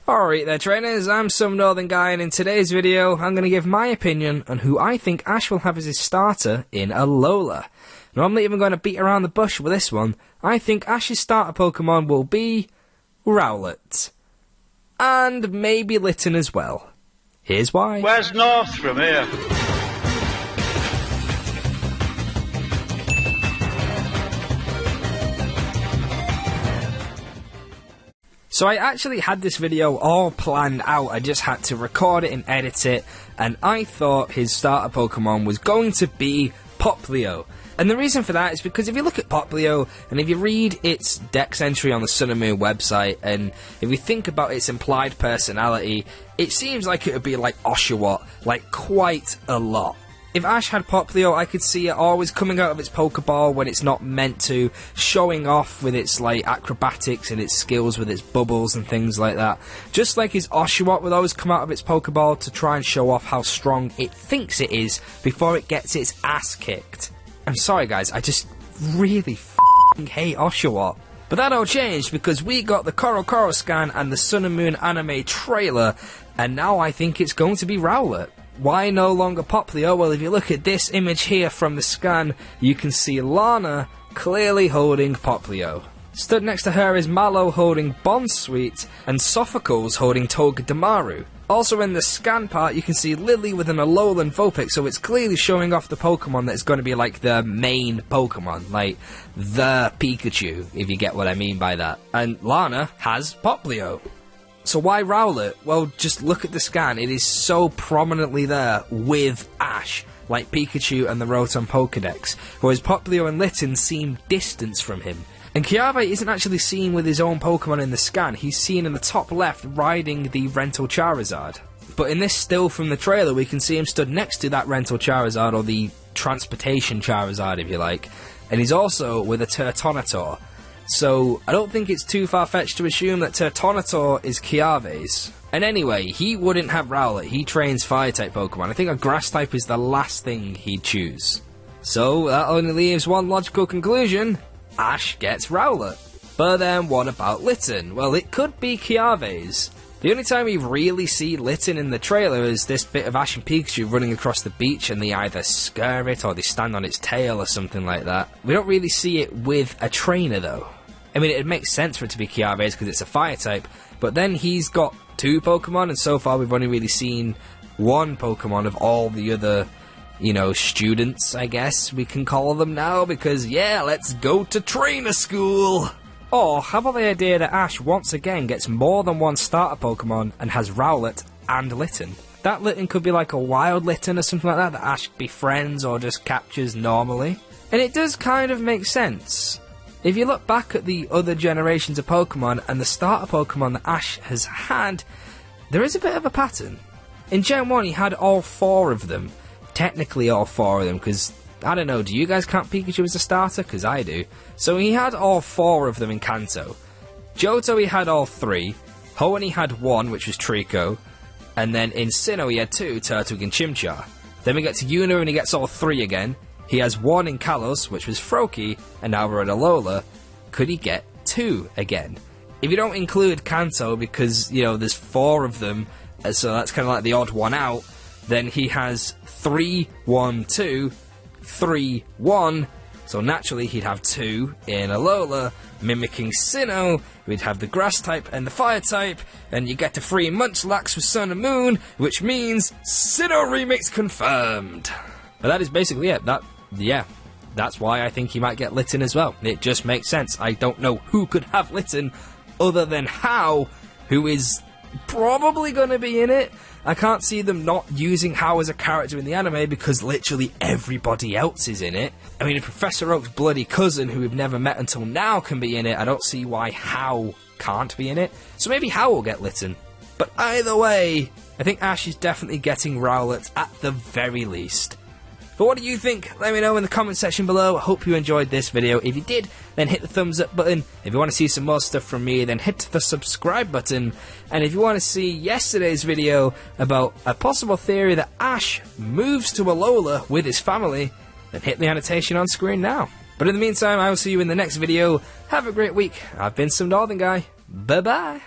Alright there trainers, I'm SomeNorthernGuy, and in today's video I'm going to give my opinion on who I think Ash will have as his starter in Alola. Now I'm not even going to beat around the bush with this one. I think Ash's starter Pokemon will be Rowlet. And maybe Litten as well. Here's why. Where's north from here? So I actually had this video all planned out, I just had to record it and edit it, and I thought his starter Pokemon was going to be Popplio. And the reason for that is because if you look at Popplio, and if you read its Dex entry on the Sun and Moon website, and if you think about its implied personality, it seems like it would be like Oshawott, like quite a lot. If Ash had Popplio, I could see it always coming out of its Pokeball when it's not meant to, showing off with its like acrobatics and its skills with its bubbles and things like that. Just like his Oshawott would always come out of its Pokeball to try and show off how strong it thinks it is before it gets its ass kicked. I'm sorry guys, I just really f***ing hate Oshawott. But that all changed because we got the Koro scan and the Sun and Moon anime trailer, and now I think it's going to be Rowlet. Why no longer Popplio? Well, if you look at this image here from the scan, you can see Lana clearly holding Popplio. Stood next to her is Mallow holding Bonsweet, and Sophocles holding Togedemaru. Also in the scan part, you can see Lily with an Alolan Vulpix, so it's clearly showing off the Pokemon that's going to be like the main Pokemon, like the Pikachu, if you get what I mean by that. And Lana has Popplio. So why Rowlet? Well, just look at the scan. It is so prominently there with Ash, like Pikachu and the Rotom Pokedex, whereas Popplio and Litten seem distant from him. And Kiave isn't actually seen with his own Pokemon in the scan. He's seen in the top left riding the Rental Charizard. But in this still from the trailer, we can see him stood next to that Rental Charizard, or the Transportation Charizard if you like. And he's also with a Turtonator. So, I don't think it's too far-fetched to assume that Turtonator is Kiave's. And anyway, he wouldn't have Rowlet, he trains Fire-type Pokemon. I think a Grass-type is the last thing he'd choose. So, that only leaves one logical conclusion: Ash gets Rowlet. But then, what about Litten? Well, it could be Kiave's. The only time we really see Litten in the trailer is this bit of Ash and Pikachu running across the beach, and they either scare it or they stand on its tail or something like that. We don't really see it with a trainer though. I mean, it makes sense for it to be Kiave's because it's a fire type, but then he's got two Pokemon, and so far we've only really seen one Pokemon of all the other, you know, students, I guess we can call them now, because yeah, let's go to trainer school! Or, how about the idea that Ash once again gets more than one starter Pokemon and has Rowlet and Litten? That Litten could be like a wild Litten or something like that Ash befriends or just captures normally. And it does kind of make sense. If you look back at the other generations of Pokemon and the starter Pokemon that Ash has had, there is a bit of a pattern. In Gen 1 he had all four of them. Technically all four of them, because I don't know, do you guys count Pikachu as a starter? Because I do. So he had all four of them in Kanto. Johto he had all three. Hoenn he had one, which was Trico. And then in Sinnoh he had two, Turtwig and Chimchar. Then we get to Unova and he gets all three again. He has one in Kalos, which was Froakie, and now we're at Alola. Could he get two again? If you don't include Kanto, because, you know, there's four of them, so that's kind of like the odd one out, then he has 3, 1, 2, 3, 1, so naturally he'd have two in Alola, mimicking Sinnoh. We'd have the Grass type and the Fire type, and you get to free Munchlax with Sun and Moon, which means Sinnoh remix confirmed. But that is basically it. That's why I think he might get Litten as well. It just makes sense. I don't know who could have Litten other than Hau, who is probably going to be in it. I can't see them not using Hau as a character in the anime because literally everybody else is in it. I mean, if Professor Oak's bloody cousin, who we've never met until now, can be in it, I don't see why Hau can't be in it. So maybe Hau will get Litten. But either way, I think Ash is definitely getting Rowlet at the very least. But what do you think? Let me know in the comment section below. I hope you enjoyed this video. If you did, then hit the thumbs up button. If you want to see some more stuff from me, then hit the subscribe button. And if you want to see yesterday's video about a possible theory that Ash moves to Alola with his family, then hit the annotation on screen now. But in the meantime, I will see you in the next video. Have a great week. I've been SomeNorthernGuy. Bye-bye.